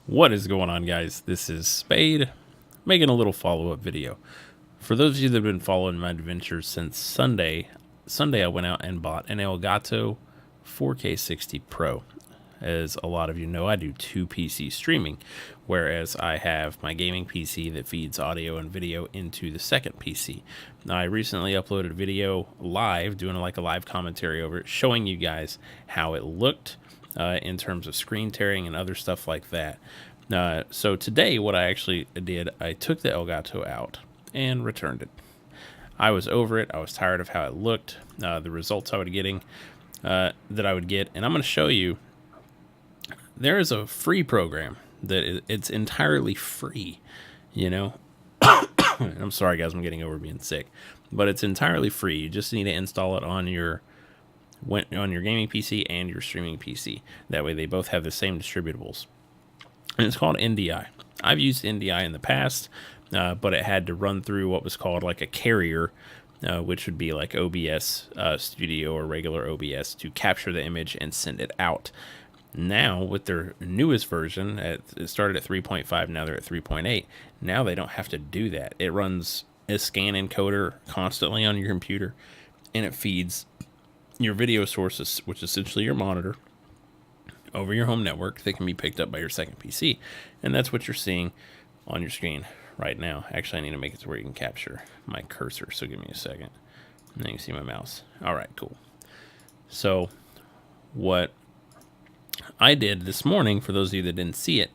What is going on, guys? This is Spade, making a little follow-up video. For those of you that have been following my adventures since Sunday I went out and bought an Elgato 4K 60 Pro. As a lot of you know, I do 2 PC streaming, whereas I have my gaming PC that feeds audio and video into the second PC. Now, I recently uploaded a video live, doing like a live commentary over it, showing you guys how it looked in terms of screen tearing and other stuff like that. So today what I actually did, I took the Elgato out and returned it. I was over it. I was tired of how it looked, the results I was getting, and I'm going to show you. There is a free program that it's entirely free, you know. I'm sorry, guys, I'm getting over being sick, but it's entirely free. You just need to install it on your gaming PC and your streaming PC. That way they both have the same distributables. And it's called NDI. I've used NDI in the past, but it had to run through what was called like a carrier, which would be like OBS Studio or regular OBS, to capture the image and send it out. Now, with their newest version, it started at 3.5, now they're at 3.8. Now they don't have to do that. It runs a scan encoder constantly on your computer, and it feeds your video sources, which is essentially your monitor, over your home network that can be picked up by your second PC. And that's what you're seeing on your screen right now. Actually, I need to make it to where you can capture my cursor, so give me a second. And then you can see my mouse. All right, cool. So what I did this morning, for those of you that didn't see it,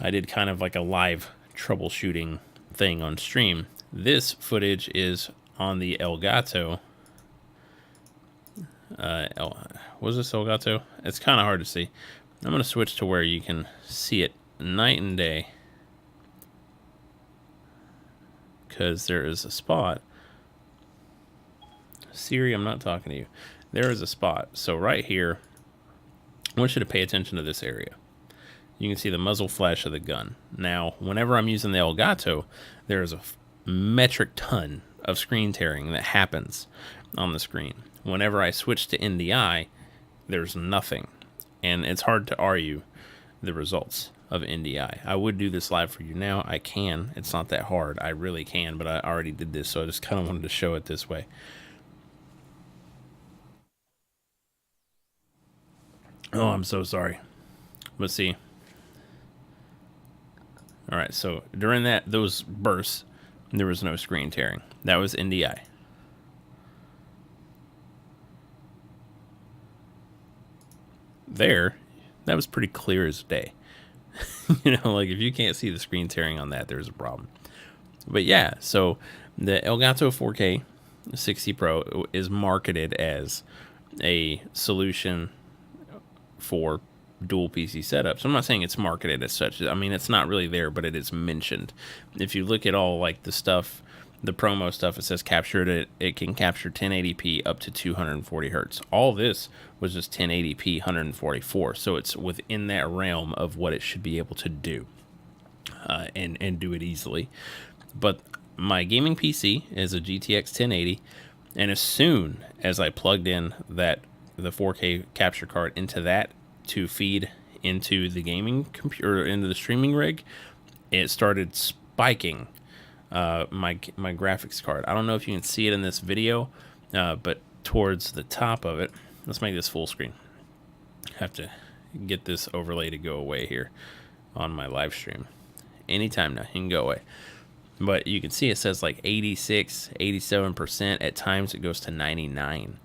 I did kind of like a live troubleshooting thing on stream. This footage is on the Elgato. Was this Elgato? It's kind of hard to see. I'm going to switch to where you can see it night and day, because there is a spot. Siri, I'm not talking to you. There is a spot. So right here, I want you to pay attention to this area. You can see the muzzle flash of the gun. Now, whenever I'm using the Elgato, there is a metric ton of screen tearing that happens on the screen. Whenever I switch to NDI, there's nothing. And it's hard to argue the results of NDI. I would do this live for you now. I can. It's not that hard. I really can, but I already did this, so I just kind of wanted to show it this way. Oh, I'm so sorry. Let's see. All right, so during those bursts, there was no screen tearing. That was NDI. There, that was pretty clear as day. You know, like if you can't see the screen tearing on that, there's a problem. But yeah, so the Elgato 4K 60 Pro is marketed as a solution for dual PC setups. I'm not saying it's marketed as such. I mean, it's not really there, but it is mentioned. If you look at all like the stuff, the promo stuff, it says it can capture 1080p up to 240 hertz. All this was just 1080p 144, so it's within that realm of what it should be able to do, and do it easily. But my gaming PC is a GTX 1080, and as soon as I plugged in the 4K capture card into that to feed into the gaming computer, into the streaming rig, it started spiking my graphics card. I don't know if you can see it in this video, but towards the top of it, let's make this full screen. Have to get this overlay to go away here on my live stream. Anytime now, you can go away. But you can see it says like 86, 87%. At times it goes to 99.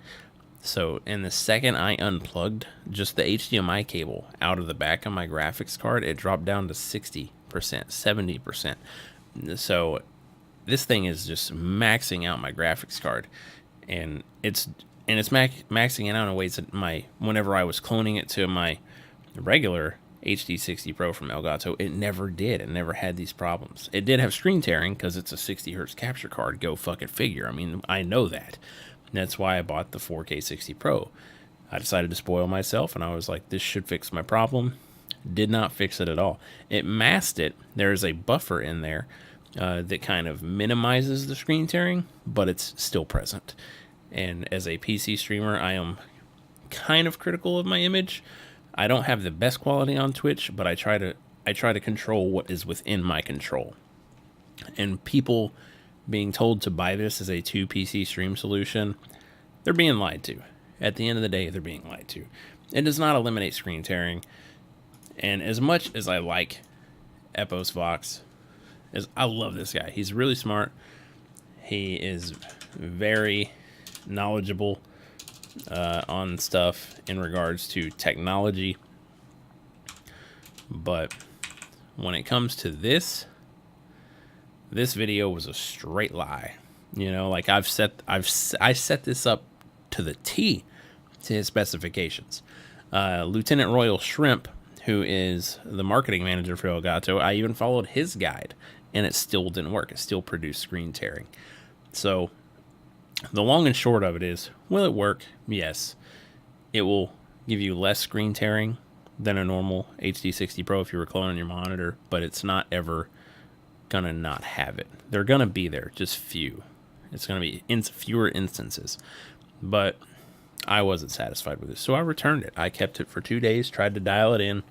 So in the second I unplugged just the HDMI cable out of the back of my graphics card, it dropped down to 60%, 70%. So this thing is just maxing out my graphics card, and it's maxing it out in ways that whenever I was cloning it to my regular HD 60 Pro from Elgato, it never did. It never had these problems. It did have screen tearing because it's a 60 hertz capture card. Go fucking figure. I mean, I know that. That's why I bought the 4K 60 Pro. I decided to spoil myself, and I was like, this should fix my problem. Did not fix it at all. It masked it. There is a buffer in there that kind of minimizes the screen tearing, but it's still present. And as a PC streamer, I am kind of critical of my image. I don't have the best quality on Twitch, but I try to I try to control what is within my control. And people being told to buy this as a 2 PC stream solution, they're being lied to. At the end of the day, they're being lied to. It does not eliminate screen tearing. And as much as I like Epos Vox, as I love this guy. He's really smart. He is very knowledgeable on stuff in regards to technology. But when it comes to this video was a straight lie. You know, like I set this up to the T to his specifications. Lieutenant Royal Shrimp, who is the marketing manager for Elgato, I even followed his guide, and it still didn't work. It still produced screen tearing. So the long and short of it is, will it work? Yes. It will give you less screen tearing than a normal HD60 Pro if you were cloning your monitor, but it's not ever gonna not have it. They're gonna be there, just few. It's gonna be in fewer instances. But I wasn't satisfied with it, so I returned it. I kept it for 2 days, tried to dial it in,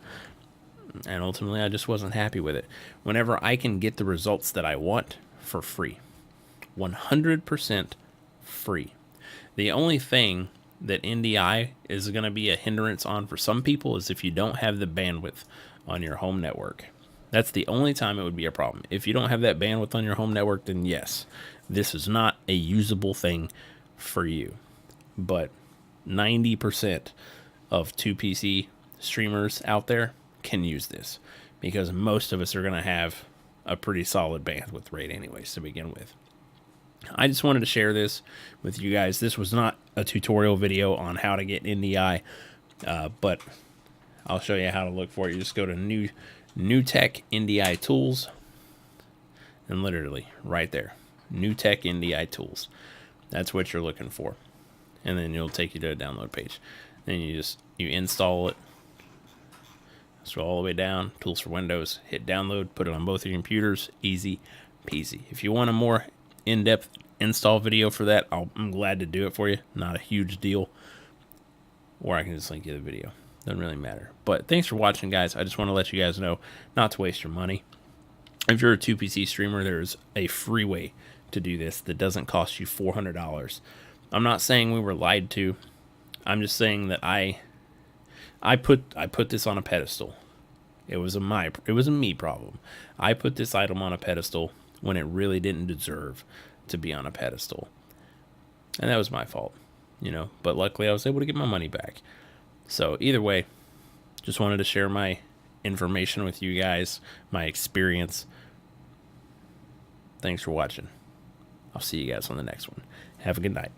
and ultimately I just wasn't happy with it. Whenever I can get the results that I want for free, 100% free. The only thing that NDI is going to be a hindrance on for some people is if you don't have the bandwidth on your home network. That's the only time it would be a problem. If you don't have that bandwidth on your home network, then yes, this is not a usable thing for you. But 90% of 2 PC streamers out there can use this, because most of us are going to have a pretty solid bandwidth rate anyways to begin with. I just wanted to share this with you guys. This was not a tutorial video on how to get NDI, but I'll show you how to look for it. You just go to New Tech NDI Tools, and literally right there, New Tech NDI Tools. That's what you're looking for. And then it'll take you to a download page. Then you install it. Scroll all the way down, Tools for Windows, hit download, put it on both of your computers, easy peasy. If you want a more in-depth install video for that, I'm glad to do it for you. Not a huge deal. Or I can just link you the video. Doesn't really matter. But thanks for watching, guys. I just want to let you guys know not to waste your money. If you're a 2 PC streamer, there's a free way to do this that doesn't cost you $400. I'm not saying we were lied to. I'm just saying that I put this on a pedestal. It was a me problem. I put this item on a pedestal when it really didn't deserve to be on a pedestal. And that was my fault, you know, but luckily I was able to get my money back. So either way, just wanted to share my information with you guys, my experience. Thanks for watching. I'll see you guys on the next one. Have a good night.